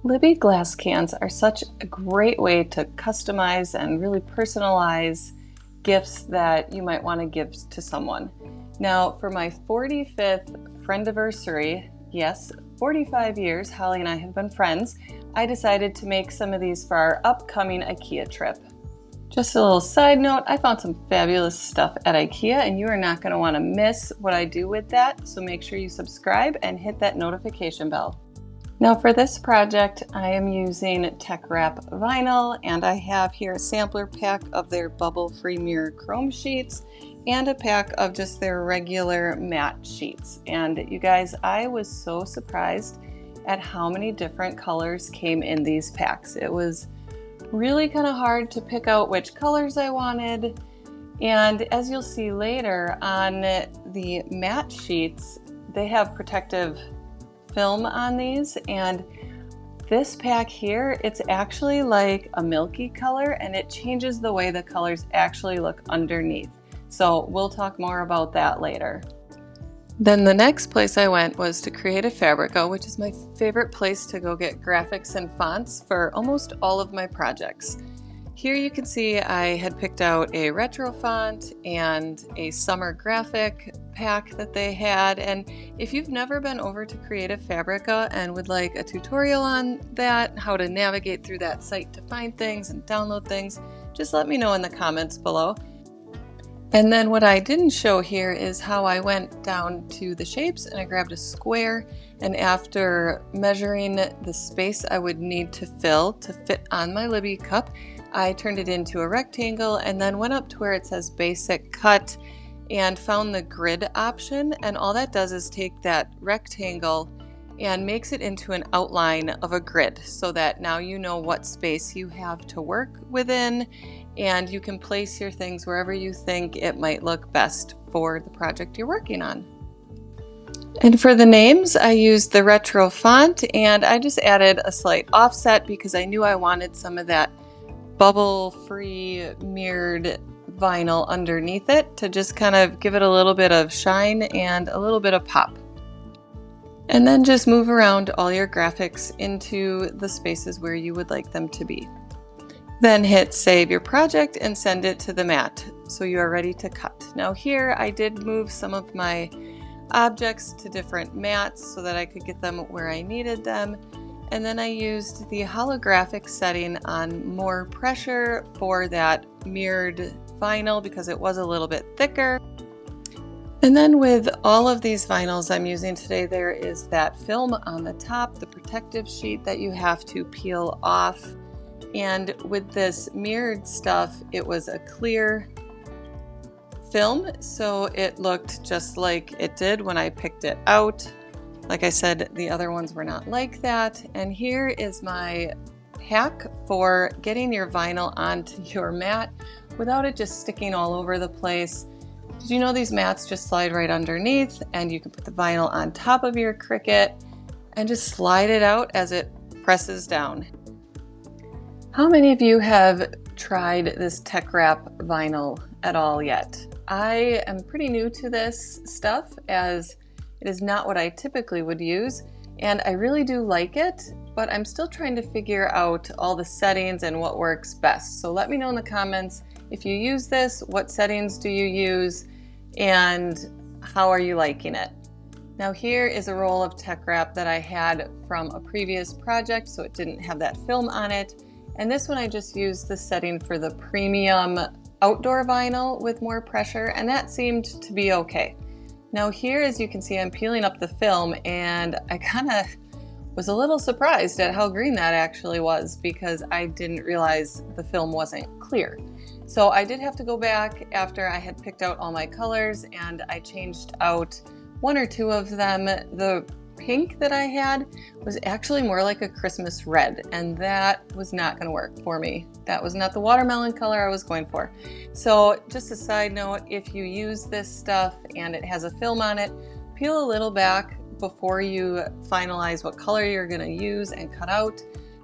Libbey glass cans are such a great way to customize and really personalize gifts that you might want to give to someone. Now, for my 45th friendiversary, yes, 45 years Holly and I have been friends, I decided to make some of these for our upcoming IKEA trip. Just a little side note, I found some fabulous stuff at IKEA and you are not going to want to miss what I do with that, so make sure you subscribe and hit that notification bell. Now for this project, I am using TeckWrap Vinyl, and I have here a sampler pack of their bubble-free mirror chrome sheets and a pack of just their regular matte sheets. And you guys, I was so surprised at how many different colors came in these packs. It was really kind of hard to pick out which colors I wanted. And as you'll see later on the matte sheets, they have protective film on these, and this pack here, it's actually like a milky color and it changes the way the colors actually look underneath. So we'll talk more about that later. Then the next place I went was to Creative Fabrica, which is my favorite place to go get graphics and fonts for almost all of my projects. Here you can see I had picked out a retro font and a summer graphic pack that they had, and if you've never been over to Creative Fabrica and would like a tutorial on that, how to navigate through that site to find things and download things, just let me know in the comments below. And then what I didn't show here is how I went down to the shapes and I grabbed a square, and after measuring the space I would need to fill to fit on my Libbey cup, I turned it into a rectangle and then went up to where it says basic cut and found the grid option, and all that does is take that rectangle and makes it into an outline of a grid so that now you know what space you have to work within and you can place your things wherever you think it might look best for the project you're working on. And for the names, I used the retro font and I just added a slight offset because I knew I wanted some of that bubble-free mirrored vinyl underneath it to just kind of give it a little bit of shine and a little bit of pop. And then just move around all your graphics into the spaces where you would like them to be. Then hit save your project and send it to the mat so you are ready to cut. Now here I did move some of my objects to different mats so that I could get them where I needed them. And then I used the holographic setting on more pressure for that mirrored vinyl because it was a little bit thicker. And then with all of these vinyls I'm using today, there is that film on the top, the protective sheet that you have to peel off. And with this mirrored stuff, it was a clear film, so it looked just like it did when I picked it out. Like I said, the other ones were not like that. And here is my hack for getting your vinyl onto your mat without it just sticking all over the place. Did you know these mats just slide right underneath, and you can put the vinyl on top of your Cricut and just slide it out as it presses down. How many of you have tried this TeckWrap vinyl at all yet? I am pretty new to this stuff as it is not what I typically would use, and I really do like it, but I'm still trying to figure out all the settings and what works best. So let me know in the comments if you use this, what settings do you use, and how are you liking it? Now here is a roll of TeckWrap that I had from a previous project, so it didn't have that film on it. And this one I just used the setting for the premium outdoor vinyl with more pressure, and that seemed to be okay. Now here, as you can see, I'm peeling up the film and I kind of was a little surprised at how green that actually was because I didn't realize the film wasn't clear. So I did have to go back after I had picked out all my colors and I changed out one or two of them. The pink that I had was actually more like a Christmas red, and that was not going to work for me. That was not the watermelon color I was going for. So just a side note, if you use this stuff and it has a film on it, peel a little back before you finalize what color you're going to use and cut out,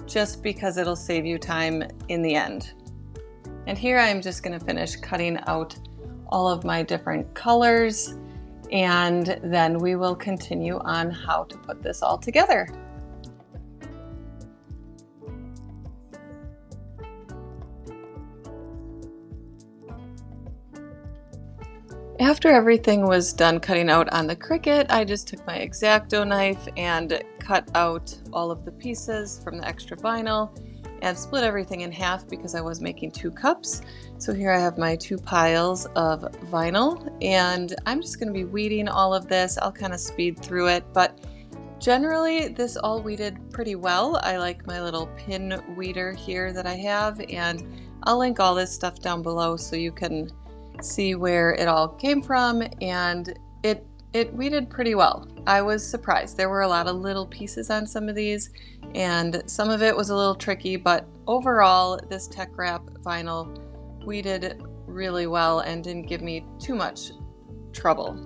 just because it'll save you time in the end. And here I'm just going to finish cutting out all of my different colors, and then we will continue on how to put this all together. After everything was done cutting out on the Cricut, I just took my X-Acto knife and cut out all of the pieces from the extra vinyl and split everything in half because I was making 2 cups. So here I have my 2 piles of vinyl, and I'm just going to be weeding all of this. I'll kind of speed through it, but generally this all weeded pretty well. I like my little pin weeder here that I have, and I'll link all this stuff down below so you can see where it all came from, and it weeded pretty well. I was surprised. There were a lot of little pieces on some of these, and some of it was a little tricky, but overall this TeckWrap vinyl weeded really well and didn't give me too much trouble.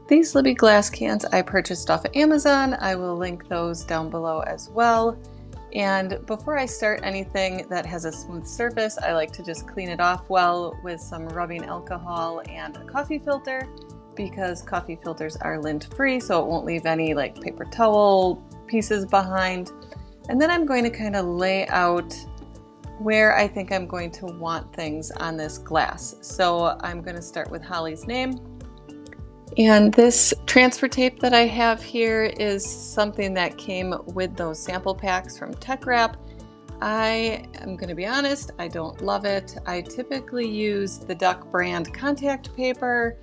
These Libbey glass cans I purchased off of Amazon. I will link those down below as well. And before I start anything that has a smooth surface, I like to just clean it off well with some rubbing alcohol and a coffee filter, because coffee filters are lint-free, so it won't leave any like paper towel pieces behind. And then I'm going to kind of lay out where I think I'm going to want things on this glass. So I'm going to start with Holly's name. And this transfer tape that I have here is something that came with those sample packs from TeckWrap. I am going to be honest, I don't love it. I typically use the Duck brand contact paper,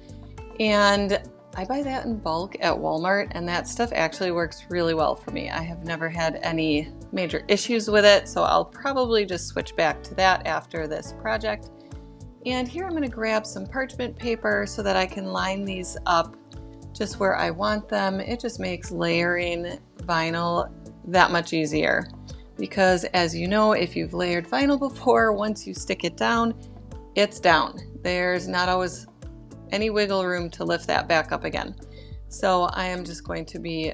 and I buy that in bulk at Walmart, and that stuff actually works really well for me. I have never had any major issues with it, so I'll probably just switch back to that after this project. And here I'm going to grab some parchment paper so that I can line these up just where I want them. It just makes layering vinyl that much easier, because as you know, if you've layered vinyl before, once you stick it down, it's down. There's not always any wiggle room to lift that back up again. So I am just going to be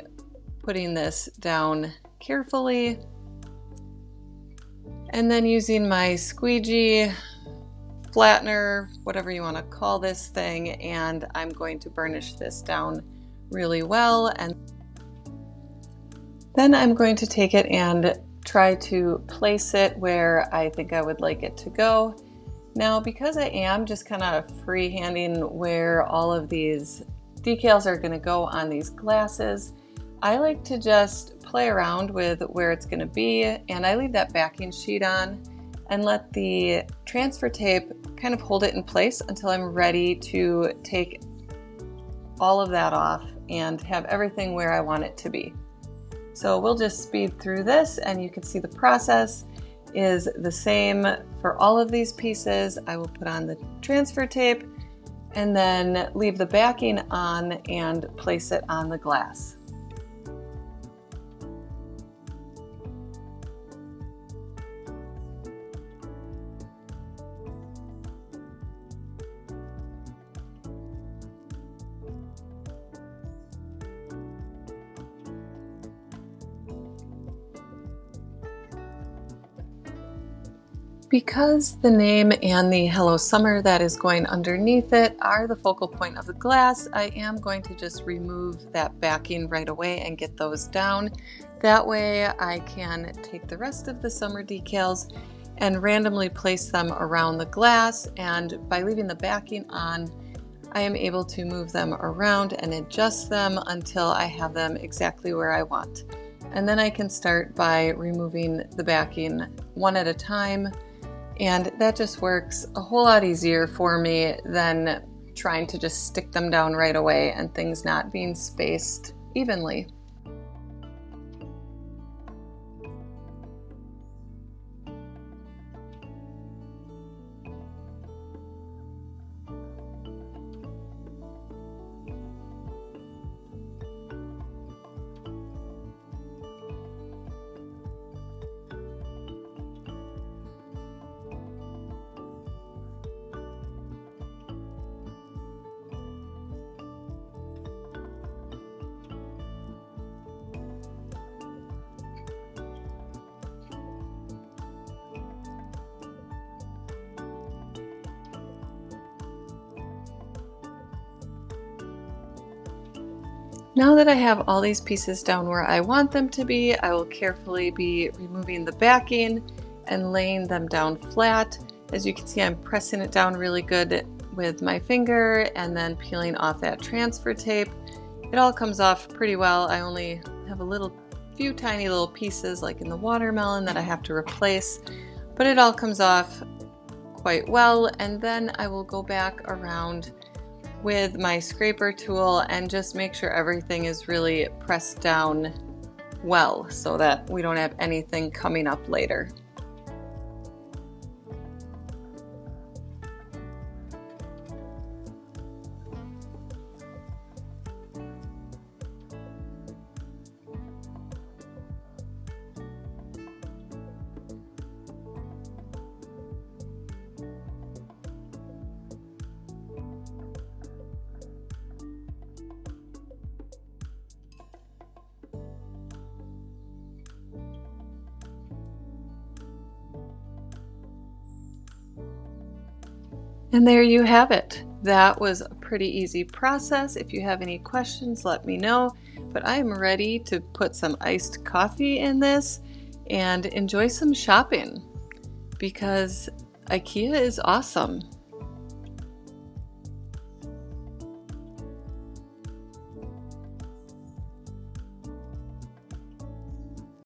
putting this down carefully and then using my squeegee, flattener, whatever you want to call this thing, and I'm going to burnish this down really well. And then I'm going to take it and try to place it where I think I would like it to go. Now, because I am just kind of freehanding where all of these decals are going to go on these glasses, I like to just play around with where it's going to be, and I leave that backing sheet on and let the transfer tape kind of hold it in place until I'm ready to take all of that off and have everything where I want it to be. So we'll just speed through this, and you can see the process is the same for all of these pieces. I will put on the transfer tape and then leave the backing on and place it on the glass. Because the name and the Hello Summer that is going underneath it are the focal point of the glass, I am going to just remove that backing right away and get those down. That way I can take the rest of the summer decals and randomly place them around the glass, and by leaving the backing on, I am able to move them around and adjust them until I have them exactly where I want. And then I can start by removing the backing one at a time. And that just works a whole lot easier for me than trying to just stick them down right away and things not being spaced evenly. Now that I have all these pieces down where I want them to be, I will carefully be removing the backing and laying them down flat. As you can see, I'm pressing it down really good with my finger and then peeling off that transfer tape. It all comes off pretty well. I only have a few tiny little pieces like in the watermelon that I have to replace, but it all comes off quite well. And then I will go back around with my scraper tool and just make sure everything is really pressed down well so that we don't have anything coming up later. And there you have it. That was a pretty easy process. If you have any questions, let me know. But I am ready to put some iced coffee in this and enjoy some shopping because IKEA is awesome.